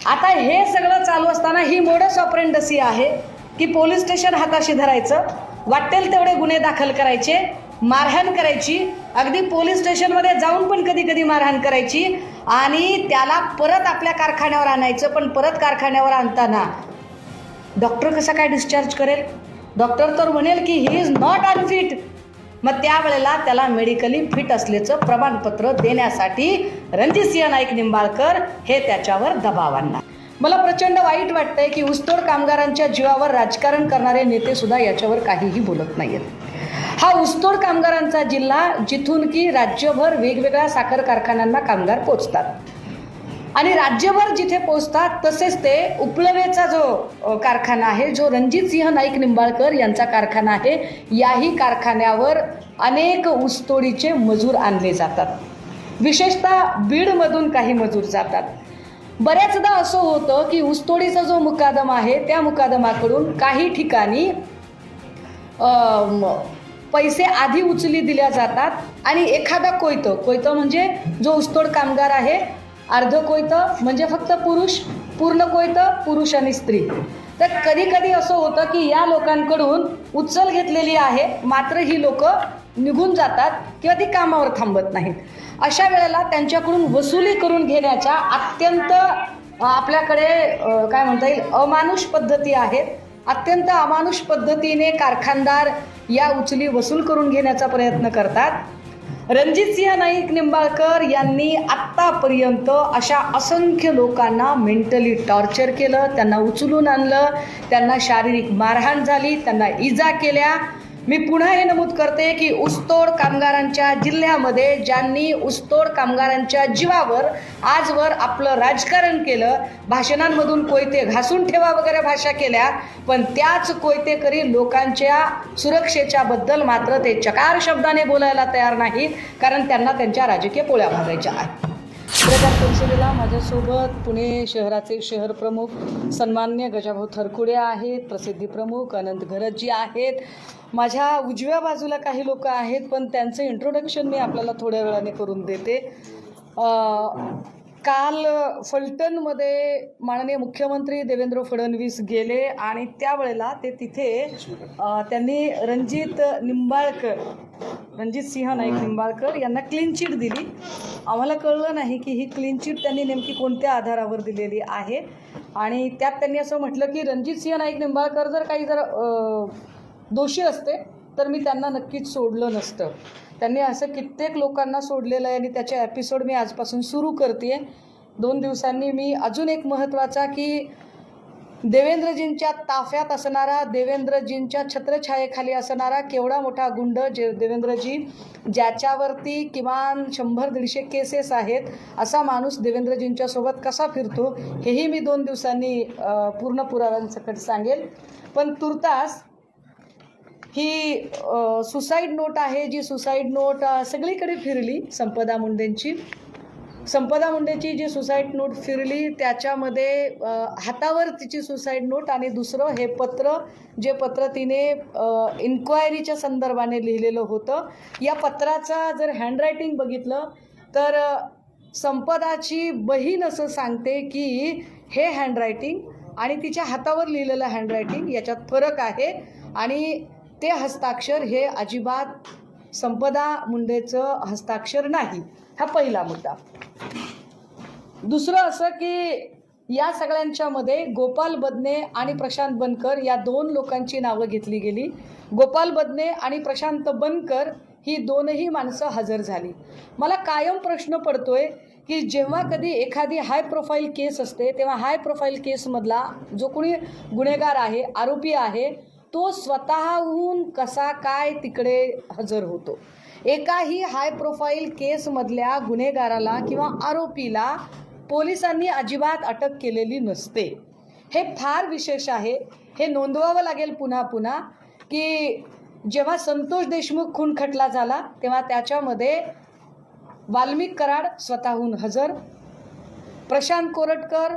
आता हे सगळं चालू असताना ही मोडस ऑपरेंडसी आहे की पोलीस स्टेशन हाताशी धरायचं, वाटेल तेवढे गुन्हे दाखल करायचे, मारहाण करायची, अगदी पोलीस स्टेशनमध्ये जाऊन पण कधी कधी मारहाण करायची आणि त्याला परत आपल्या कारखान्यावर आणायचं. पण परत कारखान्यावर आणताना डॉक्टर कसा काय डिस्चार्ज करेल? डॉक्टर तर म्हणेल की ही इज नॉट अनफिट. मग त्यावेळेला त्याला मेडिकली फिट असल्याचं प्रमाणपत्र देण्यासाठी रणजितसिंह नाईक निंबाळकर हे त्याच्यावर दबाव आणणार. मला प्रचंड वाईट वाटतंय की ऊसतोड कामगारांच्या जीवावर राजकारण करणारे नेते सुद्धा याच्यावर काहीही बोलत नाहीत. हा ऊसतोड कामगारांचा जिल्हा जिथून की राज्यभर वेगवेगळ्या साखर कारखान्यांना कामगार पोचतात आणि राज्यभर जिथे पोचतात तसेच ते उपलवेचा जो कारखाना आहे, जो रणजितसिंह नाईक निंबाळकर यांचा कारखाना आहे, याही कारखान्यावर अनेक ऊसतोडीचे मजूर आणले जातात. विशेषतः बीडमधून काही मजूर जातात. बऱ्याचदा असं होतं की ऊसतोडीचा जो मुकादम आहे त्या मुकादमाकडून काही ठिकाणी पैसे आधी उचली दिल्या जातात आणि एखादा कोयतं म्हणजे जो ऊसतोड कामगार आहे, अर्ध कोयतं म्हणजे फक्त पुरुष, पूर्ण कोयतं पुरुष आणि स्त्री. तर कधी कधी असं होतं की या लोकांकडून उचल घेतलेली आहे, मात्र ही लोक निघून जातात किंवा ती कामावर थांबत नाहीत. अशा वेळेला त्यांच्याकडून वसुली करून घेण्याच्या अत्यंत आपल्याकडे काय म्हणता येईल अमानुष पद्धती आहेत. अत्यंत अमानुष पद्धतीने कारखानदार या उचली वसूल करून घेण्याचा प्रयत्न करतात. रणजितसिंह नाईक निंबाळकर यांनी आत्तापर्यंत अशा असंख्य लोकांना मेंटली टॉर्चर केलं, त्यांना उचलून आणलं, त्यांना शारीरिक मारहाण झाली, त्यांना इजा केल्या. मी पुन्हा हे नमूद करते की ऊसतोड कामगारांच्या जिल्ह्यामध्ये ज्यांनी ऊसतोड कामगारांच्या जीवावर आजवर आपलं राजकारण केलं, भाषणांमधून कोयते घासून ठेवा वगैरे भाषा केल्या, पण त्याच कोयतेकरी लोकांच्या सुरक्षेच्या बद्दल मात्र ते चकार शब्दाने बोलायला तयार नाहीत, कारण त्यांना त्यांच्या राजकीय पोळ्या भाजायच्या आहेत. पत्रकार परिषदेला माझ्यासोबत पुणे शहराचे शहर प्रमुख सन्मान्य गजाभाऊ थरकुडे आहेत, प्रसिद्धी प्रमुख अनंत घरतजी आहेत, माझ्या उजव्या बाजूला काही लोक आहेत, पण त्यांचं इंट्रोडक्शन मी आपल्याला थोड्या वेळाने करून देते. काल फलटणमध्ये माननीय मुख्यमंत्री देवेंद्र फडणवीस गेले आणि त्यावेळेला ते तिथे त्यांनी रणजितसिंह नाईक निंबाळकर यांना क्लीन चिट दिली. आम्हाला कळलं नाही की ही क्लीन चिट त्यांनी नेमकी कोणत्या आधारावर दिलेली आहे आणि त्यात त्यांनी असं म्हटलं की रणजितसिंह नाईक निंबाळकर जर दोषी असते तर मी त्यांना नक्कीच सोडलं नसतं. त्यांनी असं कित्येक लोकांना सोडलेलं आहे आणि त्याचे एपिसोड मी आजपासून सुरू करते. 2 दिवसांनी मी अजून एक महत्त्वाचा की देवेंद्रजींच्या ताफ्यात असणारा, देवेंद्रजींच्या छत्रछायेखाली असणारा केवढा मोठा गुंड देवेंद्रजी, ज्याच्यावरती किमान 100-150 केसेस आहेत, असा माणूस देवेंद्रजींच्या सोबत कसा फिरतो हेही मी 2 दिवसांनी पूर्ण पुराव्यांसकट सांगेल. पण तुर्तास ही सुसाईड नोट आहे, जी सुसाईड नोट सगळीकडे फिरली. संपदा मुंडेची जी सुसाईड नोट फिरली त्याच्यामध्ये हातावर तिची सुसाईड नोट आणि दुसरं हे जे पत्र तिने इन्क्वायरीच्या संदर्भाने लिहिलेलं होतं. या पत्राचा जर हँडरायटिंग बघितलं तर संपदाची बहीण असं सांगते की हे हँडरायटिंग आणि तिच्या हातावर लिहिलेलं हँडरायटिंग याच्यात फरक आहे आणि ते हस्ताक्षर हे अजिबात संपदा मुंडेचं हस्ताक्षर नाही. हा पहिला मुद्दा. दुसरं असं की या सगळ्यांच्या मध्ये गोपाल बदने आणि प्रशांत बनकर या 2 लोकांची नावं घेतली गेली. गोपाल बदने आणि प्रशांत बनकर ही 2ही माणसं हजर झाली. मला कायम प्रश्न पडतोय की जेव्हा कधी एखादी हाय प्रोफाईल केस असते तेव्हा हाय प्रोफाईल केसमधला जो कोणी गुन्हेगार आहे, आरोपी आहे, तो स्वतःहून कसा काय तिकडे हजर होतो. एकाही हाय प्रोफाईल केसमधल्या गुन्हेगाराला किंवा आरोपीला पोलिसांनी अजिबात अटक केलेली नसते. हे फार विशेष आहे. हे नोंदवावं लागेल पुन्हा पुन्हा की जेव्हा संतोष देशमुख खून खटला झाला तेव्हा त्याच्यामध्ये वाल्मिक कराड स्वतःहून हजर, प्रशांत कोरटकर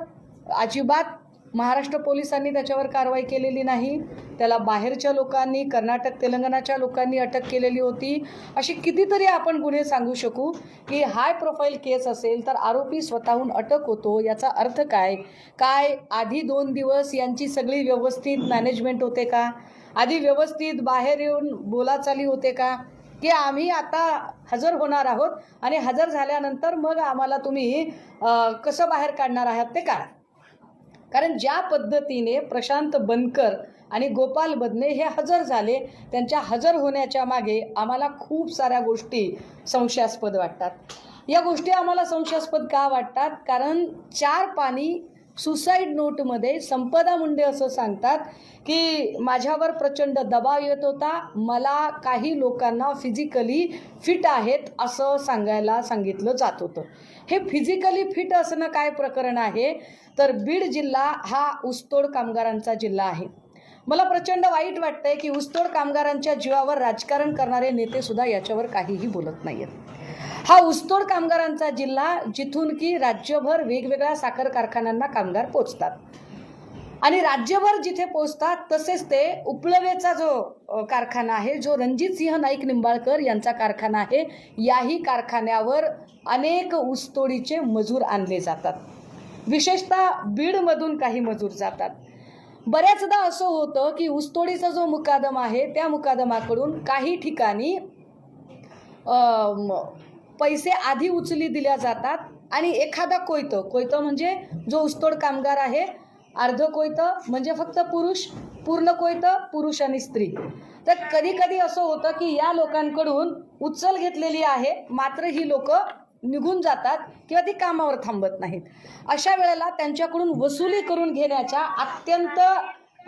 अजिबात महाराष्ट्र पोलिसांनी त्याच्यावर कारवाई केलेली नाही. त्याला बाहेरच्या लोकांनी, कर्नाटक तेलंगणाच्या लोकांनी अटक केलेली होती. अशी कितीतरी आपण गुन्हे सांगू शकू की हाय प्रोफाईल केस असेल तर आरोपी स्वतःहून अटक होतो. याचा अर्थ काय? आधी 2 दिवस यांची सगळी व्यवस्थित मॅनेजमेंट होते का? आधी व्यवस्थित बाहेर येऊन बोलाचाली होते का की आम्ही आता हजर होणार आहोत आणि हजर झाल्यानंतर मग आम्हाला तुम्ही कसं बाहेर काढणार आहात ते करा. कारण ज्या पद्धतीने प्रशांत बनकर आणि गोपाल बदने हे हजर झाले, त्यांच्या हजर होण्याच्या मागे आम्हाला खूप साऱ्या गोष्टी संशयास्पद वाटतात. या गोष्टी आम्हाला संशयास्पद का वाटतात? कारण 4 पानी सुसाईड नोटमध्ये संपदा मुंडे असं सांगतात की माझ्यावर प्रचंड दबाव येत होता, मला काही लोकांना फिजिकली फिट आहेत असं सांगायला सांगितलं जात होतं. हे फिजिकली फिट असणं काय प्रकरण आहे? तर बीड जिल्हा हा ऊसतोड कामगारांचा जिल्हा आहे. मला प्रचंड वाईट वाटतंय की ऊसतोड कामगारांच्या जीवावर राजकारण करणारे नेते सुद्धा याच्यावर काहीही बोलत नाहीत. हा ऊसतोड कामगारांचा जिल्हा जिथून की राज्यभर वेगवेगळ्या साखर कारखान्यांना कामगार पोचतात आणि राज्यभर जिथे पोचतात तसेच ते उपळवेचा जो कारखाना आहे, जो रणजितसिंह नाईक निंबाळकर यांचा कारखाना आहे, याही कारखान्यावर अनेक ऊसतोडीचे मजूर आणले जातात. विशेषतः बीडमधून काही मजूर जातात. बऱ्याचदा असं होतं की ऊसतोडीचा जो मुकादम आहे त्या मुकादमाकडून काही ठिकाणी पैसे आधी उचली दिल्या जातात आणि एखादा कोयतं म्हणजे जो ऊसतोड कामगार आहे, अर्ध कोयतं म्हणजे फक्त पुरुष, पूर्ण कोयतं पुरुष आणि स्त्री. तर कधी कधी असं होतं की या लोकांकडून उचल घेतलेली आहे, मात्र ही लोक निघून जातात किंवा ती कामावर थांबत नाहीत. अशा वेळेला त्यांच्याकडून वसुली करून घेण्याच्या अत्यंत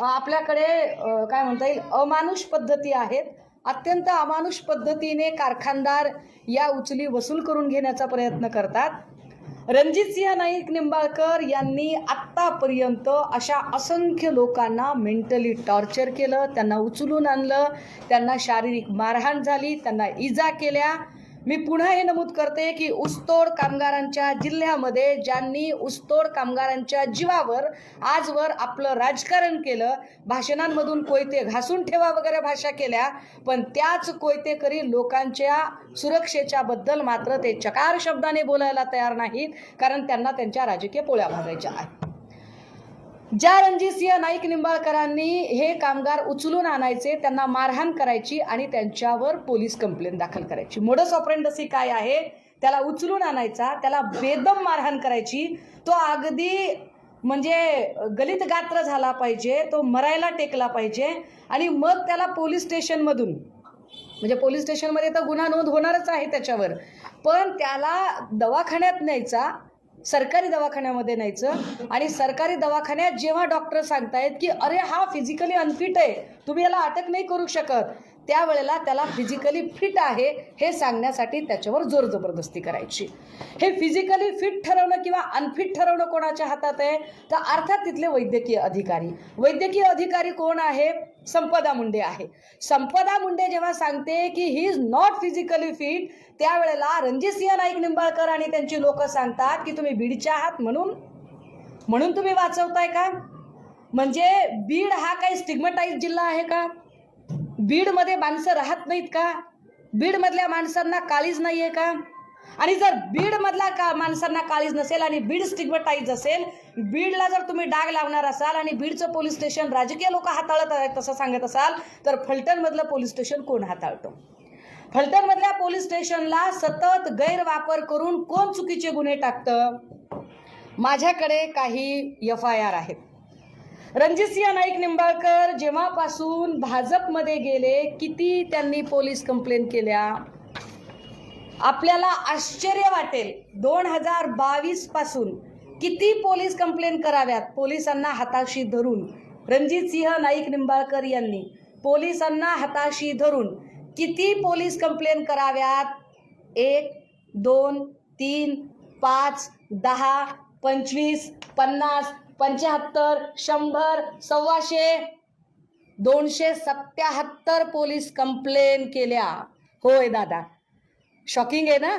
आपल्याकडे काय म्हणता येईल अमानुष पद्धती आहेत. अत्यंत अमानुष पद्धतीने कारखानदार या उचली वसूल करून घेण्याचा प्रयत्न करतात. रणजितसिंह नाईक निंबाळकर यांनी आत्तापर्यंत अशा असंख्य लोकांना मेंटली टॉर्चर केलं, त्यांना उचलून आणलं, त्यांना शारीरिक मारहाण झाली, त्यांना इजा केल्या. मी पुन्हा हे नमूद करते की ऊसतोड कामगारांच्या जिल्ह्यामध्ये ज्यांनी ऊसतोड कामगारांच्या जीवावर आजवर आपलं राजकारण केलं, भाषणांमधून कोयते घासून ठेवा वगैरे भाषा केल्या, पण त्याच कोयतेकरी लोकांच्या सुरक्षेच्या बद्दल मात्र ते चकार शब्दाने बोलायला तयार नाहीत, कारण त्यांना त्यांच्या राजकीय पोळ्या भाजायच्या आहेत. ज्या रणजितसिंह नाईक निंबाळकरांनी हे कामगार उचलून आणायचे, त्यांना मारहाण करायची आणि त्यांच्यावर पोलीस कंप्लेंट दाखल करायची. मोडस ऑपरेंडसी काय आहे? त्याला उचलून आणायचा, त्याला बेदम मारहाण करायची, तो अगदी म्हणजे गलित गात्र झाला पाहिजे, तो मरायला टेकला पाहिजे आणि मग त्याला पोलीस स्टेशनमधून, म्हणजे पोलीस स्टेशनमध्ये तर गुन्हा नोंद होणारच आहे त्याच्यावर, पण त्याला दवाखान्यात न्यायचा, सरकारी दवाखान्यामध्ये न्यायचं आणि सरकारी दवाखान्यात जेव्हा डॉक्टर सांगतायत की अरे हा फिजिकली अनफिट आहे, तुम्ही याला अटक नाही करू शकत, त्यावेळेला त्याला फिजिकली फिट आहे हे सांगण्यासाठी त्याच्यावर जोर जबरदस्ती करायची. हे फिजिकली फिट ठरवणं किंवा अनफिट ठरवणं कोणाच्या हातात आहे? तर अर्थात तिथले वैद्यकीय अधिकारी. वैद्यकीय अधिकारी कोण आहे? संपदा मुंडे आहे. संपदा मुंडे जेव्हा सांगते की he is not physically fit, त्यावेळेला रणजितसिंह नाईक निंबाळकर आणि त्यांची लोक सांगतात की तुम्ही बीडच्या आहात म्हणून तुम्ही वाचवताय का? म्हणजे बीड हा काही स्टिग्मटाइज जिल्हा आहे का? बीडमध्ये माणसं राहत नाहीत का? बीडमधल्या माणसांना काळीज नाही आहे का? आणि जर बीडमधला माणसांना काळीज नसेल आणि बीड स्टिग्मटाइज असेल, बीडला जर तुम्ही डाग लावणार असाल आणि बीडचं पोलीस स्टेशन राजकीय लोक हाताळत आहेत तसं सांगत असाल, तर फलटणमधलं पोलीस स्टेशन कोण हाताळतं? फलटणमधल्या पोलीस स्टेशनला सतत गैरवापर करून कोण चुकीचे गुन्हे टाकतं? माझ्याकडे काही FIR आहेत. रणजितसिंह नाईक निंबाळकर जेव्हापासून भाजपमध्ये गेले, किती त्यांनी पोलीस कंप्लेंट केल्या? आपल्याला आश्चर्य वाटेल, 2022 पासून किती पोलीस कंप्लेंट कराव्यात पोलिसांना हाताशी धरून. रणजितसिंह नाईक निंबाळकर यांनी पोलिसांना हाताशी धरून किती पोलीस कंप्लेंट कराव्यात? 1, 2, 3, 5, 10, 25, 50, 75, 100, 125, 277 पोलीस कंप्लेंट केल्या. होय दादा, शॉकिंग आहे ना?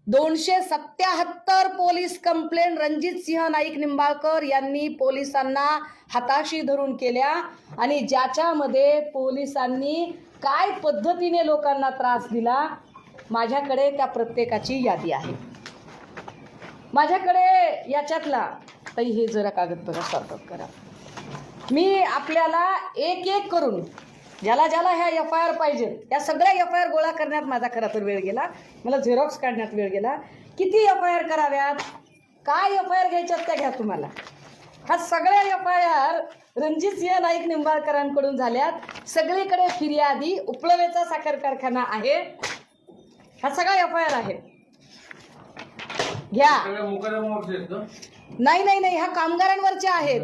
277 पोलीस कंप्लेंट रणजितसिंह नाईक निंबाळकर यांनी पोलिसांना हाताशी धरून केल्या आणि ज्याच्यामध्ये पोलिसांनी काय पद्धतीने लोकांना त्रास दिला, माझ्याकडे त्या प्रत्येकाची यादी आहे. माझ्याकडे याच्यातला ताई हे जरा कागदपत्र सॉर्ट करा. मी आपल्याला एक एक करून ज्याला ज्याला ह्या FIR पाहिजेत त्या सगळ्या FIR गोळा करण्यात माझा खरा तर वेळ गेला, मला झेरॉक्स काढण्यात वेळ गेला. किती FIR कराव्यात, काय FIR घ्यायच्यात त्या घ्या. तुम्हाला हा सगळ्या FIR रणजितसिंह नाईक निंबाळकरांकडून झाल्यात. सगळीकडे फिर्यादी उपलवेचा साखर कारखाना आहे, हा सगळा FIR आहे. घ्या. नाही नाही नाही, ह्या कामगारांवरच्या आहेत.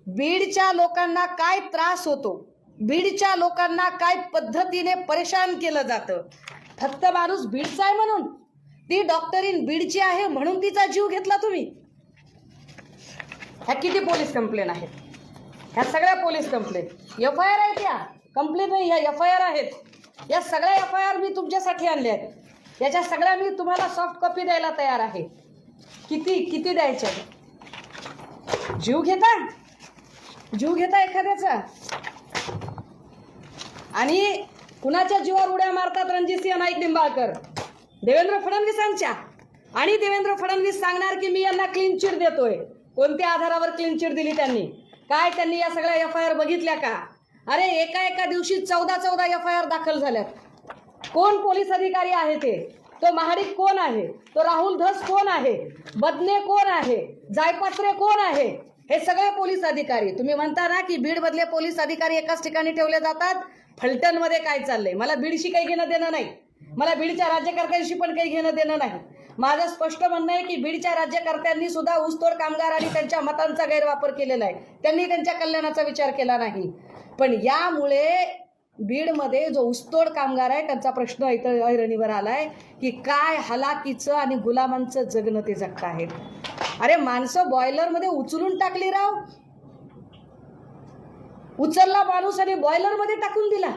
बीडच्या लोकांना काय त्रास होतो, बीडच्या लोकांना काय पद्धतीने परेशान केलं जातं. फक्त माणूस बीडचा आहे म्हणून, ती डॉक्टरीन बीडची आहे म्हणून तिचा जीव घेतला तुम्ही. ह्या किती पोलीस कंप्लेंट आहेत, ह्या सगळ्या पोलीस कंप्लेंट FIR आहेत. या कंप्लेंट नाही, ह्या FIR आहेत. या सगळ्या FIR मी तुमच्यासाठी आणल्या आहेत. याच्या सगळ्या मी तुम्हाला सॉफ्ट कॉपी द्यायला तयार आहे. किती किती द्यायच्या. जीव घेता, जीव घेता एखाद्याचा आणि कुणाच्या जीवावर उड्या मारतात रणजितसिंह नाईक निंबाळकर, देवेंद्र फडणवीसांच्या. आणि देवेंद्र फडणवीस सांगणार की मी यांना क्लीन चिट देतोय. कोणत्या आधारावर क्लीन चिट दिली त्यांनी, काय त्यांनी या सगळ्या FIR बघितल्या का? अरे एका दिवशी 14 FIR दाखल झाल्यात. कोण पोलीस अधिकारी आहे ते, तो महाडिक कोण आहे, तो राहुल धस कोण आहे, बदने कोण आहे, जायपात्रे कोण आहे, हे सगळे पोलीस अधिकारी. तुम्ही म्हणता ना की बीड मधले पोलीस अधिकारी एकाच ठिकाणी ठेवले जातात. फलटणमध्ये काय चाललंय, मला बीडशी काही घेणं देणं नाही, मला बीडच्या राज्यकर्त्यांशी पण काही घेणं देणं नाही. माझं स्पष्ट म्हणणं आहे की बीडच्या राज्यकर्त्यांनी सुद्धा ऊसतोड कामगार आणि त्यांच्या मतांचा गैरवापर केलेला आहे. त्यांनी त्यांच्या कल्याणाचा विचार केला नाही. पण यामुळे बीडमध्ये जो ऊसतोड कामगार आहे त्यांचा प्रश्न इथं ऐरणीवर आलाय की काय हलाकीचं आणि गुलामांचं जगणं ते जगत आहेत. अरे माणसं बॉयलरमध्ये उचलून टाकली राव, उचलला माणूस आणि बॉयलरमध्ये टाकून दिला,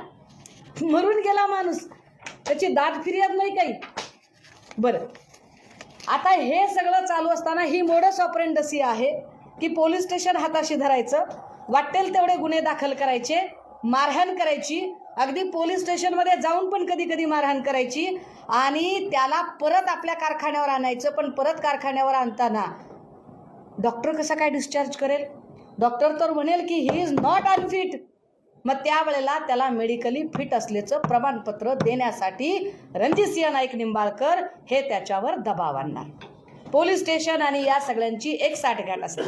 मरून गेला माणूस, त्याची दाद फिर्याद नाही काही. बरं, आता हे सगळं चालू असताना ही मोडस ऑपरेंडसी आहे की पोलीस स्टेशन हाताशी धरायचं, वाटेल तेवढे गुन्हे दाखल करायचे, मारहाण करायची, अगदी पोलीस स्टेशनमध्ये जाऊन पण कधी कधी मारहाण करायची आणि त्याला परत आपल्या कारखान्यावर आणायचं. पण परत कारखान्यावर आणताना डॉक्टर कसा काय डिस्चार्ज करेल? डॉक्टर तर म्हणेल की ही इज नॉट अनफिट. मग त्यावेळेला त्याला मेडिकली फिट असल्याचं प्रमाणपत्र देण्यासाठी रणजितसिंह नाईक निंबाळकर हे त्याच्यावर दबाव आणणार. पोलीस स्टेशन आणि या सगळ्यांची एक साठगाठ असते.